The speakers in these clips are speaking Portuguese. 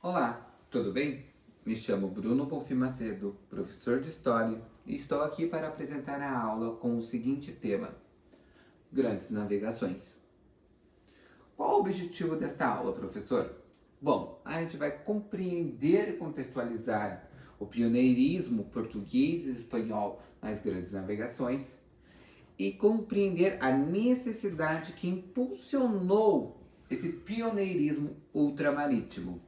Olá, tudo bem? Me chamo Bruno Bonfim Macedo, professor de História, e estou aqui para apresentar a aula com o seguinte tema: Grandes Navegações. Qual o objetivo dessa aula, professor? Bom, a gente vai compreender e contextualizar o pioneirismo português e espanhol nas grandes navegações e compreender a necessidade que impulsionou esse pioneirismo ultramarítimo.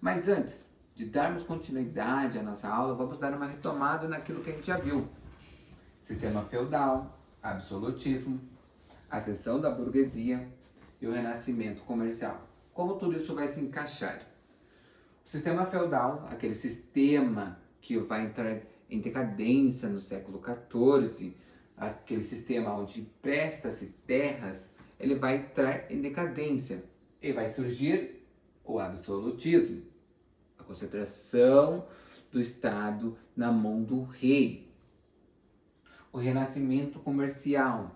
Mas antes de darmos continuidade à nossa aula, vamos dar uma retomada naquilo que a gente já viu. Sistema feudal, absolutismo, ascensão da burguesia e o renascimento comercial. Como tudo isso vai se encaixar? O sistema feudal, aquele sistema que vai entrar em decadência no século XIV, aquele sistema onde presta-se terras, ele vai entrar em decadência e vai surgir o absolutismo, a concentração do Estado na mão do rei. O renascimento comercial.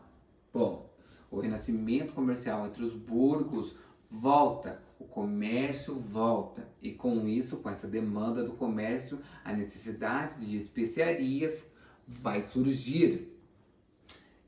Bom, o renascimento comercial entre os burgos volta, o comércio volta, e com isso, com essa demanda do comércio, a necessidade de especiarias vai surgir.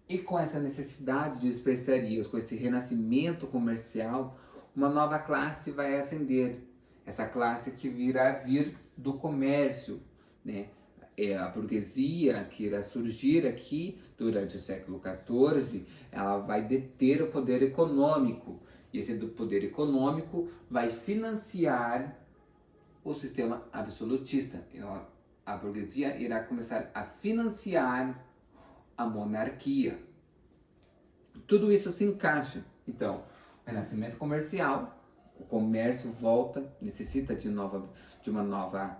E com essa necessidade de especiarias, com esse renascimento comercial, uma nova classe vai ascender. Essa classe que virá vir do comércio, né? É a burguesia que irá surgir aqui durante o século XIV, ela vai deter o poder econômico. E esse poder econômico vai financiar o sistema absolutista. A burguesia irá começar a financiar a monarquia. Tudo isso se encaixa. Então, o renascimento comercial, o comércio volta, necessita de uma nova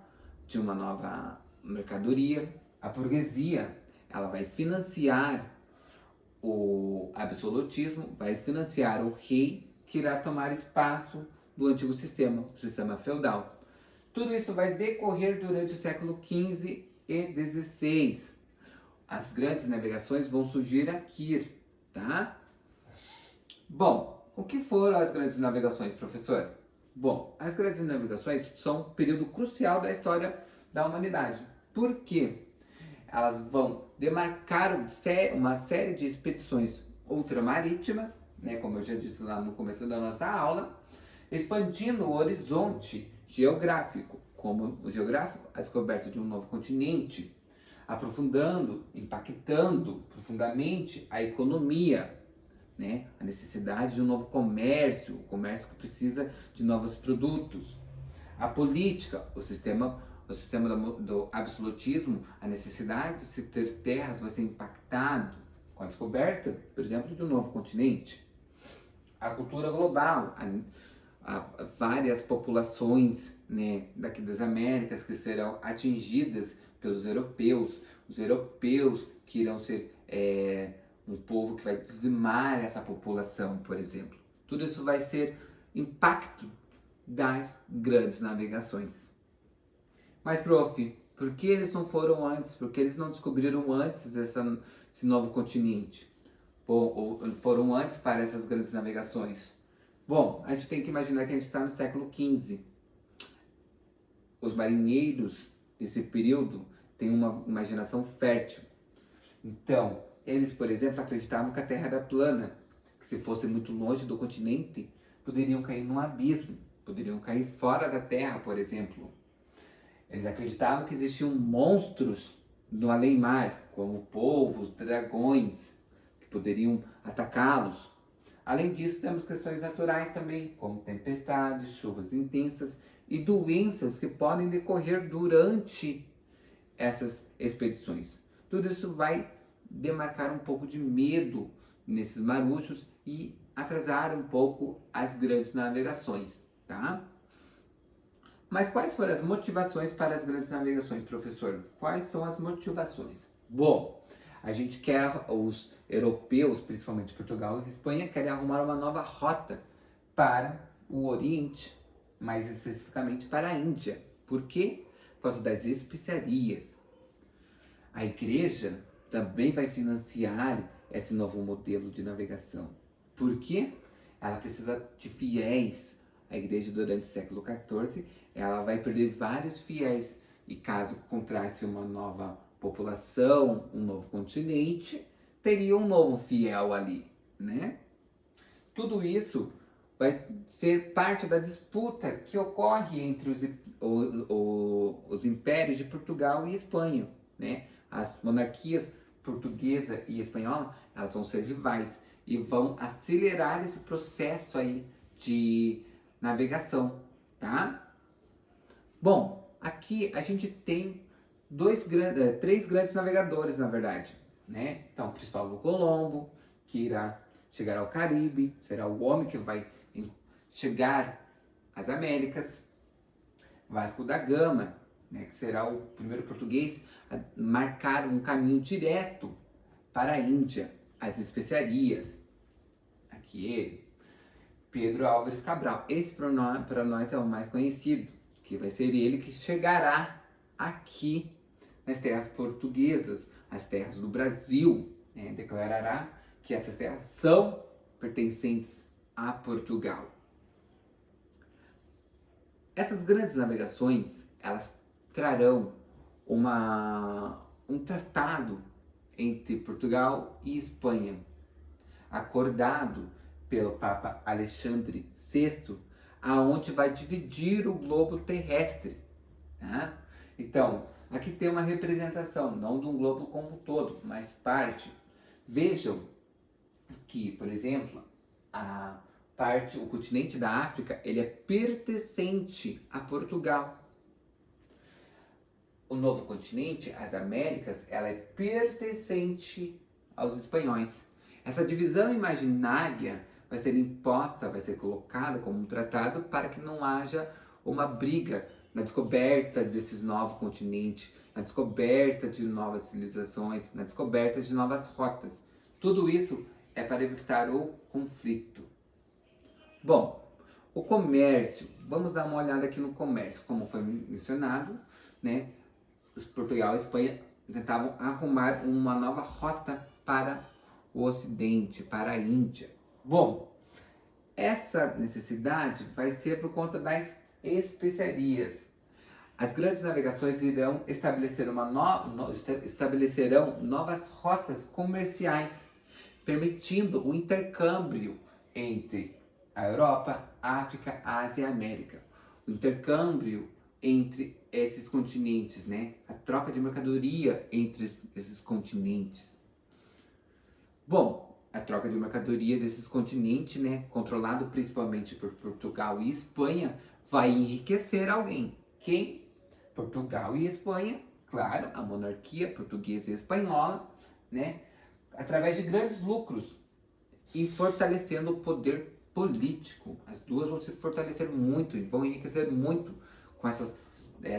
mercadoria. A burguesia, ela vai financiar o absolutismo, vai financiar o rei que irá tomar espaço do antigo sistema, o sistema feudal. Tudo isso vai decorrer durante o século XV e XVI. As grandes navegações vão surgir aqui, tá? Bom, o que foram as grandes navegações, professor? Bom, as grandes navegações são um período crucial da história da humanidade. Por quê? Elas vão demarcar uma série de expedições ultramarítimas, né, como eu já disse lá no começo da nossa aula, expandindo o horizonte geográfico, como o geográfico, a descoberta de um novo continente, aprofundando, impactando profundamente a economia, né? A necessidade de um novo comércio, o comércio que precisa de novos produtos. A política, o sistema do absolutismo, a necessidade de se ter terras vai ser impactado com a descoberta, por exemplo, de um novo continente. A cultura global, a várias populações, né, daqui das Américas que serão atingidas pelos europeus, os europeus que irão ser um povo que vai dizimar essa população, por exemplo. Tudo isso vai ser impacto das grandes navegações. Mas, prof, por que eles não foram antes? Por que eles não descobriram antes esse novo continente? Ou foram antes para essas grandes navegações? Bom, a gente tem que imaginar que a gente está no século XV. Os marinheiros desse período têm uma imaginação fértil. Então, eles, por exemplo, acreditavam que a Terra era plana, que se fosse muito longe do continente, poderiam cair num abismo, poderiam cair fora da Terra, por exemplo. Eles acreditavam que existiam monstros no além-mar, como polvos, dragões, que poderiam atacá-los. Além disso, temos questões naturais também, como tempestades, chuvas intensas e doenças que podem decorrer durante essas expedições. Tudo isso vai demarcar um pouco de medo nesses maruchos e atrasar um pouco as grandes navegações, tá? Mas quais foram as motivações para as grandes navegações, professor? Quais são as motivações? Bom, a gente quer, os europeus, principalmente Portugal e Espanha, querem arrumar uma nova rota para o Oriente, mais especificamente para a Índia. Por quê? Por causa das especiarias. A igreja também vai financiar esse novo modelo de navegação. Por quê? Ela precisa de fiéis. A igreja durante o século XIV, ela vai perder vários fiéis e caso encontrasse uma nova população, um novo continente, teria um novo fiel ali, né? Tudo isso vai ser parte da disputa que ocorre entre os impérios de Portugal e Espanha, né? As monarquias portuguesa e espanhola, elas vão ser rivais e vão acelerar esse processo aí de navegação, tá? Bom, aqui a gente tem três grandes navegadores, na verdade, né? Então, Cristóvão Colombo, que irá chegar ao Caribe, será o homem que vai chegar às Américas. Vasco da Gama, né, que será o primeiro português a marcar um caminho direto para a Índia, as especiarias. Aqui ele. Pedro Álvares Cabral. Esse para nós é o mais conhecido, que vai ser ele que chegará aqui nas terras portuguesas, as terras do Brasil, né? Declarará que essas terras são pertencentes a Portugal. Essas grandes navegações, elas trarão um tratado entre Portugal e Espanha, acordado pelo Papa Alexandre VI, aonde vai dividir o globo terrestre. Tá? Então, aqui tem uma representação, não de um globo como um todo, mas parte. Vejam que, por exemplo, o continente da África, ele é pertencente a Portugal. O novo continente, as Américas, ela é pertencente aos espanhóis. Essa divisão imaginária vai ser imposta, vai ser colocada como um tratado para que não haja uma briga na descoberta desses novos continentes, na descoberta de novas civilizações, na descoberta de novas rotas. Tudo isso é para evitar o conflito. Bom, o comércio, vamos dar uma olhada aqui no comércio, como foi mencionado, né? Portugal e Espanha tentavam arrumar uma nova rota para o Ocidente, para a Índia. Bom, essa necessidade vai ser por conta das especiarias. As grandes navegações irão estabelecerão novas rotas comerciais, permitindo o intercâmbio entre a Europa, a África, a Ásia e a América. O intercâmbio entre esses continentes, né? A troca de mercadoria entre esses continentes. Bom, a troca de mercadoria desses continentes, né, controlado principalmente por Portugal e Espanha, vai enriquecer alguém. Quem? Portugal e Espanha, claro, a monarquia portuguesa e espanhola, né, através de grandes lucros e fortalecendo o poder político. As duas vão se fortalecer muito e vão enriquecer muito com essa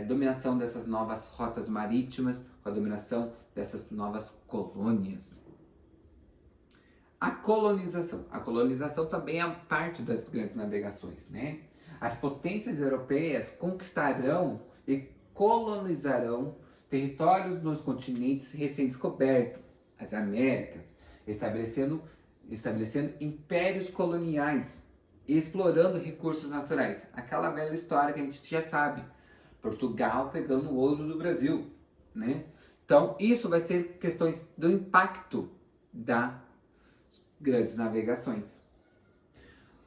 dominação dessas novas rotas marítimas, com a dominação dessas novas colônias. A colonização. A colonização também é parte das grandes navegações, né? As potências europeias conquistarão e colonizarão territórios nos continentes recém-descobertos, as Américas, estabelecendo impérios coloniais e explorando recursos naturais. Aquela velha história que a gente já sabe. Portugal pegando o ouro do Brasil, né? Então, isso vai ser questões do impacto das grandes navegações.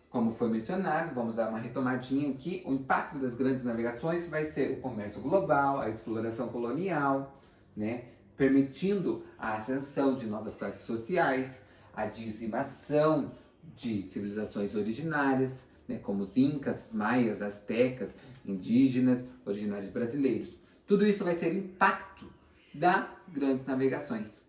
Como foi mencionado, vamos dar uma retomadinha aqui. O impacto das grandes navegações vai ser o comércio global, a exploração colonial, né? Permitindo a ascensão de novas classes sociais, a dizimação de civilizações originárias, né, como os incas, maias, astecas, indígenas, originários brasileiros. Tudo isso vai ser impacto das grandes navegações.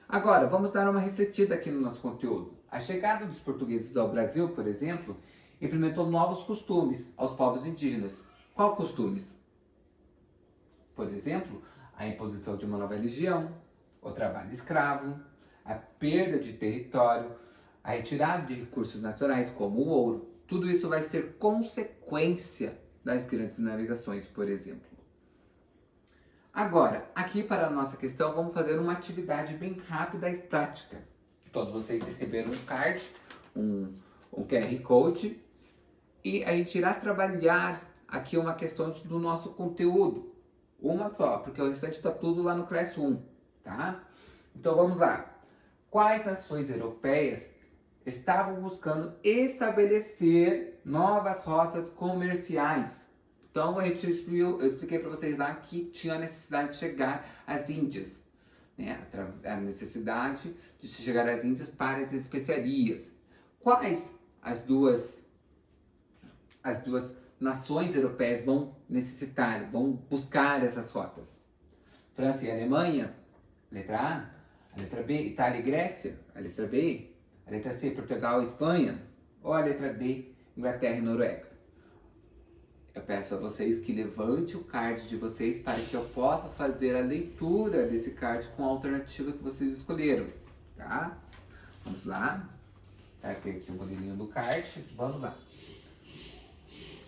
Agora, vamos dar uma refletida aqui no nosso conteúdo. A chegada dos portugueses ao Brasil, por exemplo, implementou novos costumes aos povos indígenas. Qual costumes? Por exemplo, a imposição de uma nova religião, o trabalho escravo, a perda de território, a retirada de recursos naturais como o ouro. Tudo isso vai ser consequência das grandes navegações, por exemplo. Agora, aqui para a nossa questão, vamos fazer uma atividade bem rápida e prática. Todos vocês receberam um card, um QR Code, e a gente irá trabalhar aqui uma questão do nosso conteúdo. Uma só, porque o restante está tudo lá no Classroom, tá? Então vamos lá. Quais nações europeias estavam buscando estabelecer novas rotas comerciais? Então eu expliquei para vocês lá que tinha a necessidade de chegar às Índias, né? A necessidade de chegar às Índias para as especiarias. Quais as duas nações europeias vão necessitar, vão buscar essas rotas? França e Alemanha, letra A. A letra B, Itália e Grécia. A letra B. A letra C, Portugal e Espanha. Ou a letra D, Inglaterra e Noruega. Eu peço a vocês que levante o card de vocês para que eu possa fazer a leitura desse card com a alternativa que vocês escolheram, tá? Vamos lá. Tá, tem aqui o modelinho do card. Vamos lá.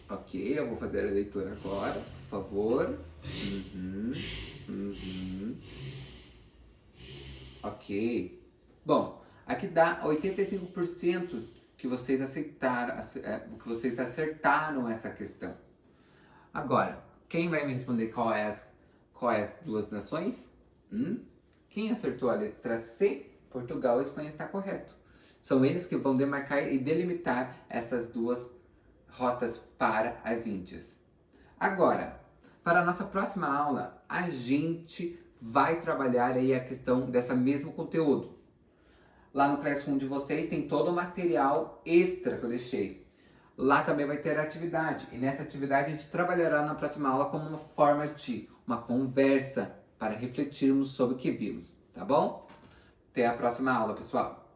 Ok, eu vou fazer a leitura agora, por favor. Ok. Bom, aqui dá 85% que vocês aceitaram, que vocês acertaram essa questão. Agora, quem vai me responder quais as duas nações? Quem acertou a letra C? Portugal e Espanha está correto. São eles que vão demarcar e delimitar essas duas rotas para as Índias. Agora, para a nossa próxima aula, a gente vai trabalhar aí a questão desse mesmo conteúdo. Lá no Classroom de vocês tem todo o material extra que eu deixei. Lá também vai ter atividade. E nessa atividade a gente trabalhará na próxima aula como uma forma de uma conversa para refletirmos sobre o que vimos, tá bom? Até a próxima aula, pessoal!